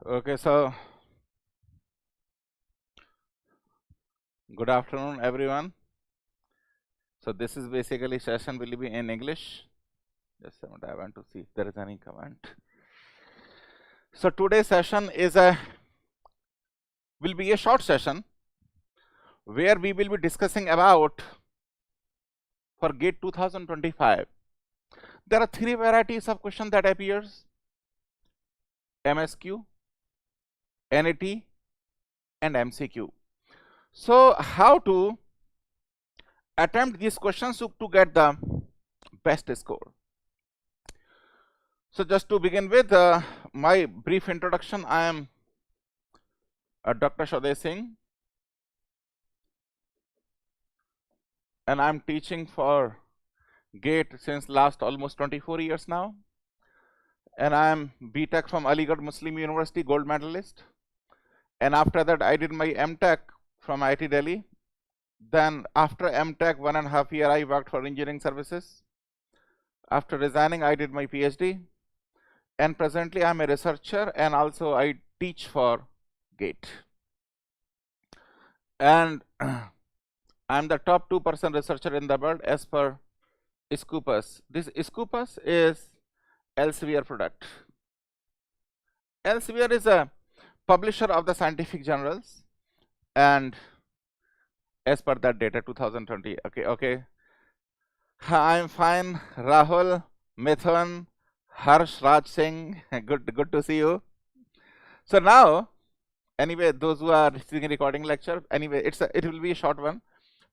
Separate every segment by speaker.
Speaker 1: Okay, so good afternoon, everyone. So this is basically session will be in English. Just a moment, I want to see if there is any comment. So today's session will be a short session where we will be discussing about for GATE 2025. There are three varieties of question that appears: MSQ, NAT, and MCQ. So how to attempt these questions to get the best score? So just to begin with my brief introduction, I am Dr. 𝐂𝐨𝐿, and I am teaching for GATE since last almost 24 years now, and I am BTech from Aligarh Muslim University, gold medalist, and after that I did my MTech from IIT Delhi. Then after MTech 1.5 years I worked for engineering services. After resigning I did my PhD, and presently I am a researcher and also I teach for GATE, and I am the top 2% researcher in the world as per Scopus. This Scopus is Elsevier product. Elsevier is a publisher of the scientific journals, and as per that data 2020. Okay. I am fine. Rahul, Mithun, Harsh, Raj Singh, good to see you. So now, anyway, those who are receiving a recording lecture, anyway, it will be a short one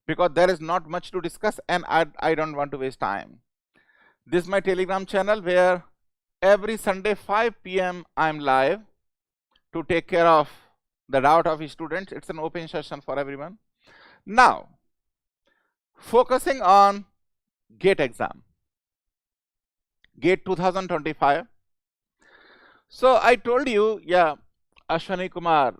Speaker 1: because there is not much to discuss and I don't want to waste time. This is my Telegram channel where every Sunday 5 p.m. I am live to take care of the doubt of students. It's an open session for everyone. Now, focusing on GATE exam, GATE 2025. So I told you, yeah, Ashwani Kumar.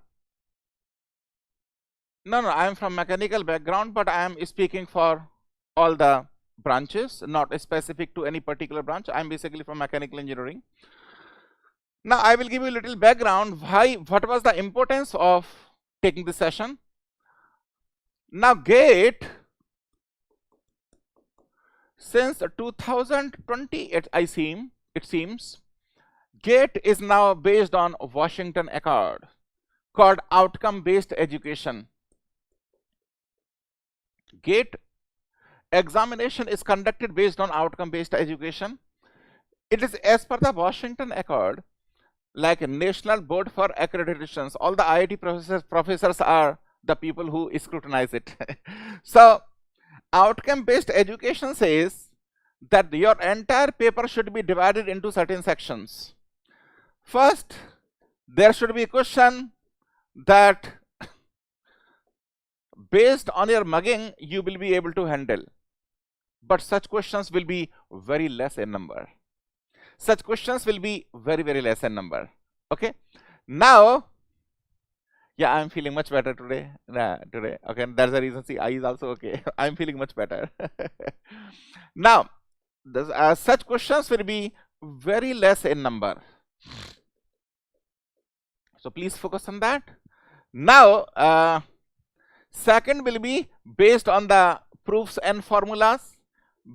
Speaker 1: No, I am from mechanical background, but I am speaking for all the branches, not specific to any particular branch. I am basically from mechanical engineering. Now I will give you a little background what was the importance of taking this session. Now GATE, since 2020 it seems GATE is now based on Washington Accord called outcome based education. GATE examination is conducted based on outcome based education. It is as per the Washington Accord, like a national board for accreditations. All the IIT professors are the people who scrutinize it. So outcome based education says that your entire paper should be divided into certain sections. First, there should be a question that based on your mugging you will be able to handle, but such questions will be very less in number. Such questions will be very less in number. Okay, now, yeah, I'm feeling much better today. Okay, that's the reason. See, I is also okay. I'm feeling much better. Now, such questions will be very less in number. So please focus on that. Now, second will be based on the proofs and formulas.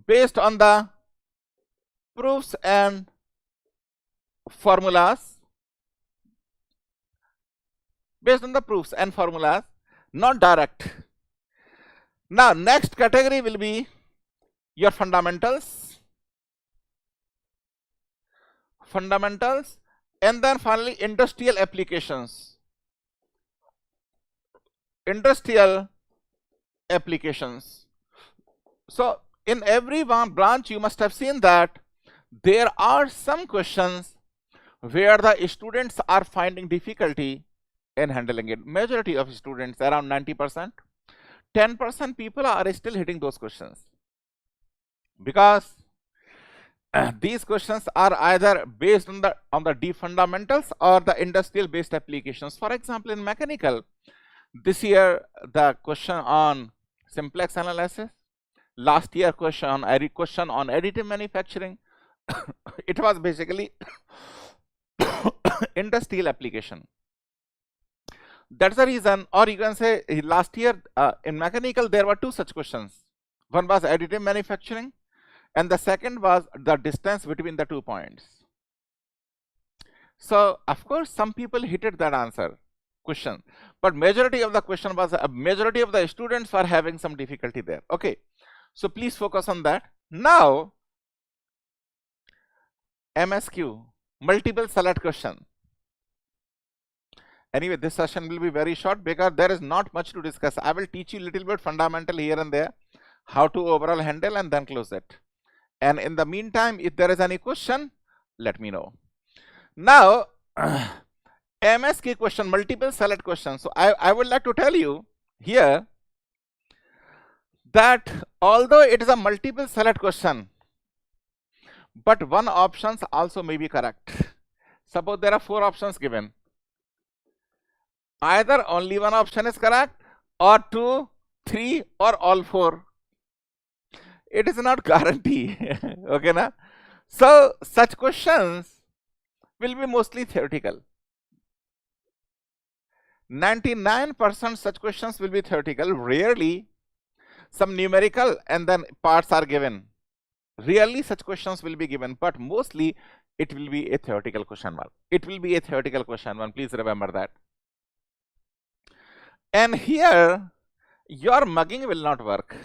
Speaker 1: Based on the proofs and formulas. Based on the proofs and formulas, not direct. Now, next category will be your fundamentals, and then finally industrial applications. So in every one branch you must have seen that there are some questions where the students are finding difficulty in handling it. Majority of students, around 90%, 10% people are still hitting those questions because these questions are either based on the deep fundamentals or the industrial based applications. For example, in mechanical, this year the question on simplex analysis, last year question on additive manufacturing. It was basically industrial application. That's the reason, or you can say last year in mechanical there were two such questions. One was additive manufacturing and the second was the distance between the 2 points. So of course some people hit that answer question, but majority of the question was majority of the students were having some difficulty there. Okay, so please focus on that. Now MSQ, multiple select question. Anyway, this session will be very short because there is not much to discuss. I will teach you little bit fundamental here and there, how to overall handle and then close it. And in the meantime, if there is any question, let me know. Now, MSQ question, multiple select question. So I would like to tell you here that although it is a multiple select question, but one options also may be correct. Suppose there are 4 options given. Either only one option is correct, or 2, 3, or all 4. It is not guarantee. Okay, na? So such questions will be mostly theoretical. 99% such questions will be theoretical. Rarely some numerical and then parts are given. Rarely such questions will be given, but mostly it will be a theoretical question one. It will be a theoretical question one. Please remember that. And here, your mugging will not work.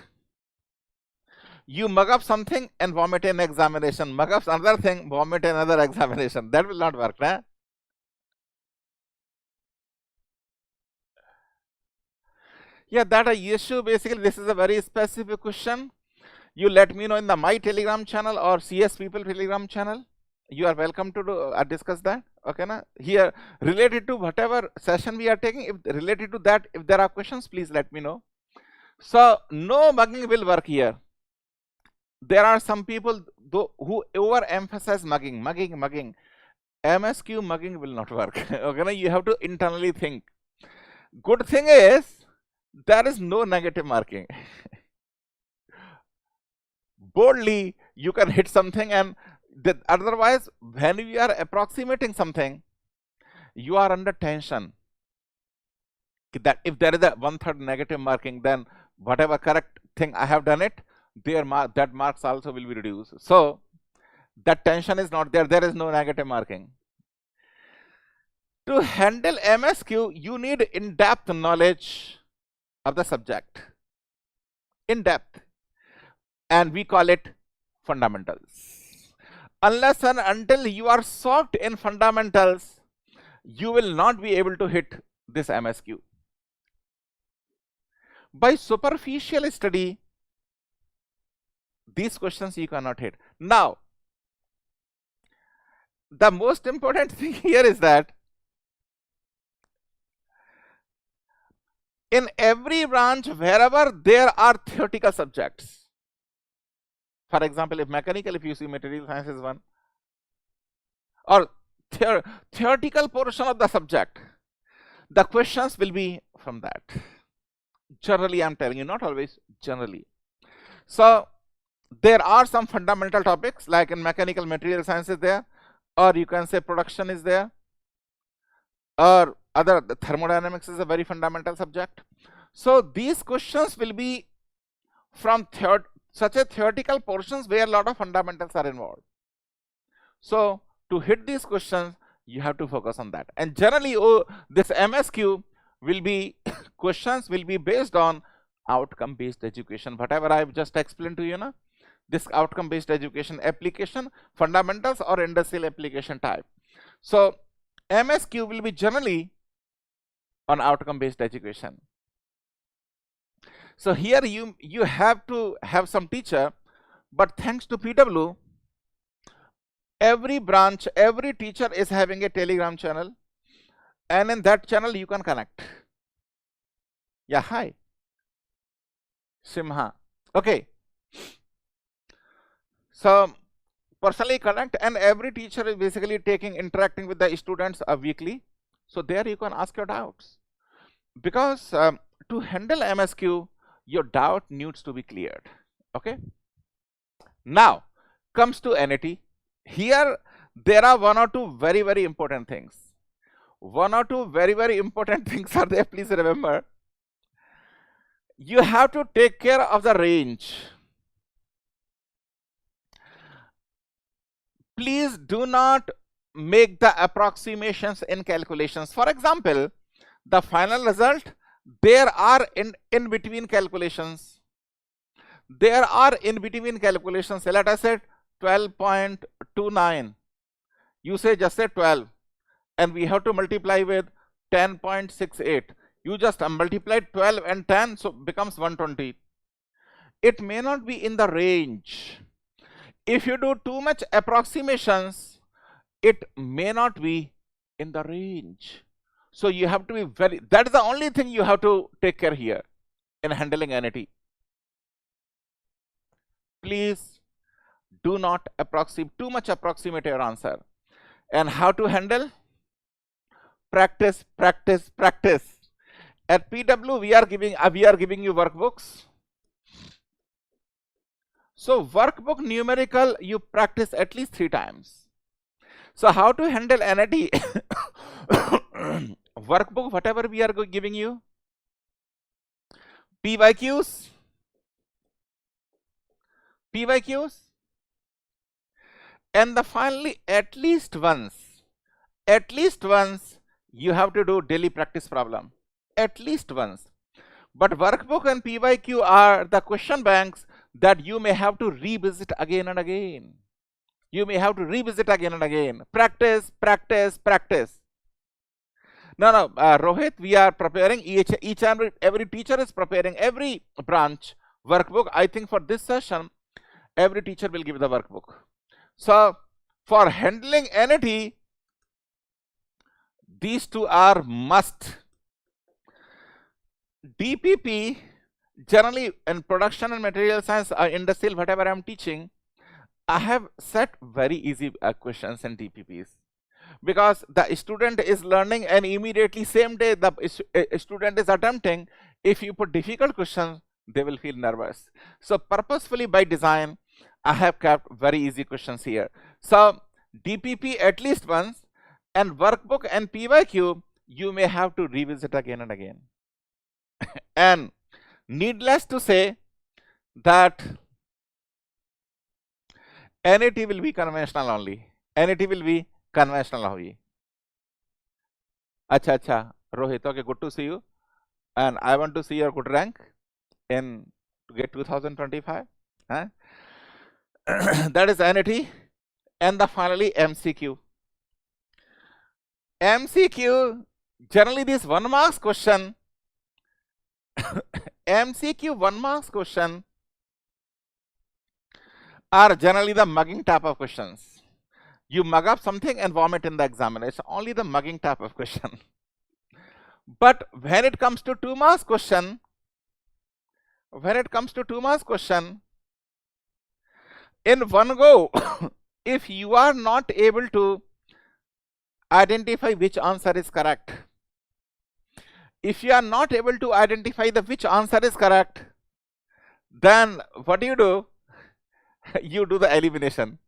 Speaker 1: You mug up something and vomit in examination. Mug up another thing, vomit in another examination. That will not work, right? Yeah, that issue. Basically, this is a very specific question. You let me know in the my Telegram channel or CS People Telegram channel. You are welcome to do, discuss that. Okay, na? Here, related to whatever session we are taking, if related to that, if there are questions, please let me know. So no mugging will work here. There are some people who overemphasize mugging. MSQ mugging will not work. Okay, na? You have to internally think. Good thing is there is no negative marking. Boldly you can hit something, and otherwise when you are approximating something, you are under tension that if there is a 1/3 negative marking, then whatever correct thing I have done it, that marks also will be reduced. So that tension is not there. There is no negative marking. To handle MSQ, you need in-depth knowledge of the subject. In-depth. And we call it fundamentals. Unless and until you are soaked in fundamentals, you will not be able to hit this MSQ. By superficial study, these questions you cannot hit. Now, the most important thing here is that in every branch, wherever there are theoretical subjects, for example, if mechanical, if you see material science is one, or theoretical portion of the subject, the questions will be from that. Generally, I'm telling you, not always, generally. So there are some fundamental topics, like in mechanical material science is there, or you can say production is there, or the thermodynamics is a very fundamental subject. So these questions will be from such a theoretical portions where a lot of fundamentals are involved. So to hit these questions, you have to focus on that. And generally, this MSQ will be questions will be based on outcome based education. Whatever I've just explained to you now, this outcome based education application, fundamentals or industrial application type. So MSQ will be generally on outcome based education. So here you have to have some teacher, but thanks to PW, every branch, every teacher is having a Telegram channel, and in that channel you can connect. Yeah, hi. Simha. Okay. So personally connect, and every teacher is basically interacting with the students weekly. So there you can ask your doubts. Because to handle MSQ, your doubt needs to be cleared. Okay. Now comes to NAT. Here there are one or two very, very important things. One or two very, very important things are there. Please remember, you have to take care of the range. Please do not make the approximations in calculations. For example, the final result, there are in between calculations. There are in between calculations. Let us say 12.29. You say just say 12, and we have to multiply with 10.68. You just multiply 12 and 10, so becomes 120. It may not be in the range. If you do too much approximations, it may not be in the range. So you have to be very, that is the only thing you have to take care here in handling NAT. Please do not too much approximate your answer. And how to handle? Practice, practice, practice. At PW, we are giving you workbooks. So workbook numerical, you practice at least 3 times. So how to handle NAT? Workbook, whatever we are giving you, PYQs, and finally at least once you have to do daily practice problem, at least once. But workbook and PYQ are the question banks that you may have to revisit again and again. Practice, practice, practice. No, Rohit, we are preparing, each and every teacher is preparing every branch workbook. I think for this session, every teacher will give the workbook. So for handling NAT, these two are must. DPP, generally in production and material science, industrial, whatever I am teaching, I have set very easy questions in DPPs. Because the student is learning and immediately same day the student is attempting. If you put difficult questions, they will feel nervous. So purposefully by design, I have kept very easy questions here. So DPP at least once, and workbook and PYQ, you may have to revisit again and again. And needless to say that NAT will be conventional only. NAT will be conventional hogi. Acha, Rohit, okay, good to see you. And I want to see your good rank to get 2025. Huh? That is NAT. And finally MCQ. MCQ, generally this 1 marks question, MCQ 1 marks question are generally the mugging type of questions. You mug up something and vomit in the examination, only the mugging type of question. But when it comes to 2 marks question, in one go, if you are not able to identify which answer is correct, which answer is correct, then what do? You do the elimination.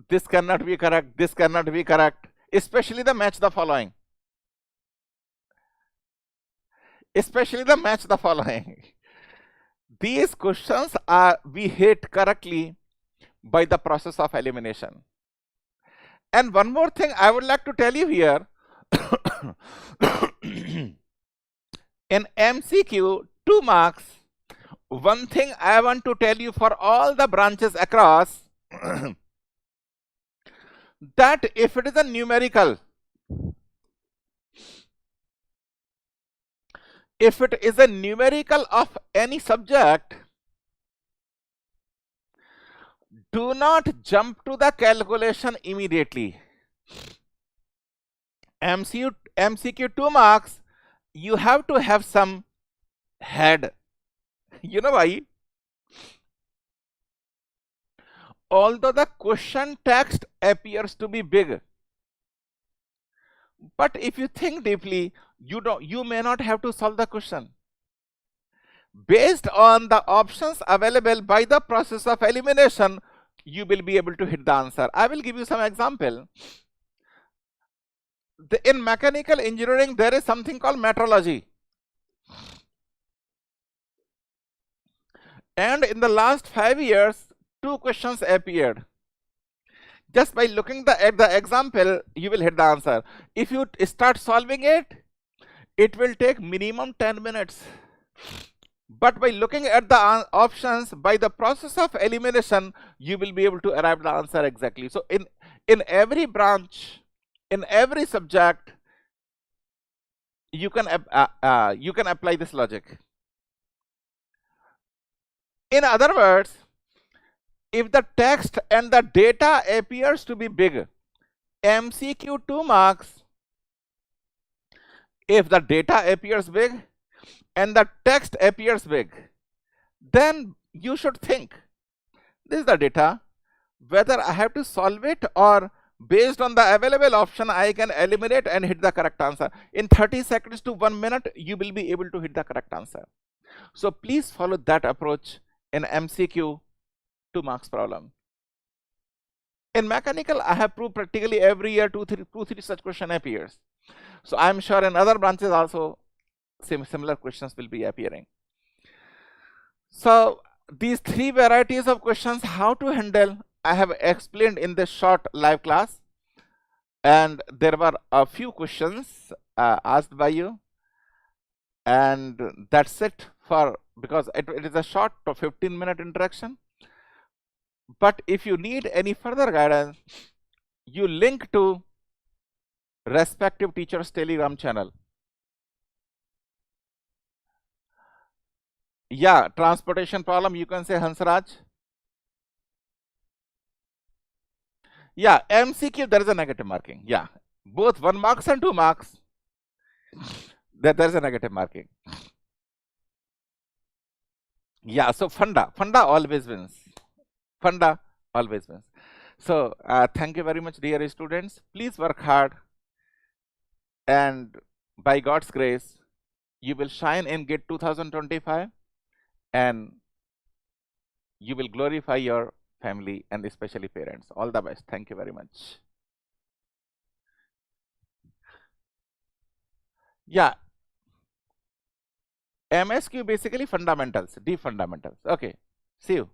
Speaker 1: This cannot be correct, this cannot be correct, especially the match the following. These questions we hit correctly by the process of elimination. And one more thing I would like to tell you here. In MCQ 2 marks, one thing I want to tell you for all the branches across, that if it is a numerical, of any subject, do not jump to the calculation immediately. MCQ 2 marks, you have to have some head. You know why? Although the question text appears to be big, but if you think deeply, you may not have to solve the question. Based on the options available by the process of elimination, you will be able to hit the answer. I will give you some example. In mechanical engineering, there is something called metrology. And in the last 5 years, 2 questions appeared. Just by looking at the example, you will hit the answer. If you start solving it, it will take minimum 10 minutes. But by looking at the options, by the process of elimination, you will be able to arrive at the answer exactly. So in every branch, in every subject, you can apply this logic. In other words, if the text and the data appears to be big, MCQ 2 marks. If the data appears big and the text appears big, then you should think, this is the data, whether I have to solve it or based on the available option, I can eliminate and hit the correct answer. In 30 seconds to 1 minute, you will be able to hit the correct answer. So please follow that approach in MCQ 2 marks problem. In mechanical, I have proved practically every year 2-3 such question appears. So I'm sure in other branches also similar questions will be appearing. So these 3 varieties of questions, how to handle, I have explained in this short live class. And there were a few questions asked by you. And that's it because it is a short 15-minute interaction. But if you need any further guidance, you link to respective teacher's Telegram channel. Yeah, transportation problem, you can say Hansraj. Yeah, MCQ, there is a negative marking. Yeah, both 1 marks and 2 marks, there is a negative marking. Yeah, so funda always wins. Funda always wins. So thank you very much, dear students. Please work hard, and by God's grace, you will shine in GATE 2025, and you will glorify your family and especially parents. All the best. Thank you very much. Yeah, MSQ basically fundamentals, deep fundamentals. Okay, see you.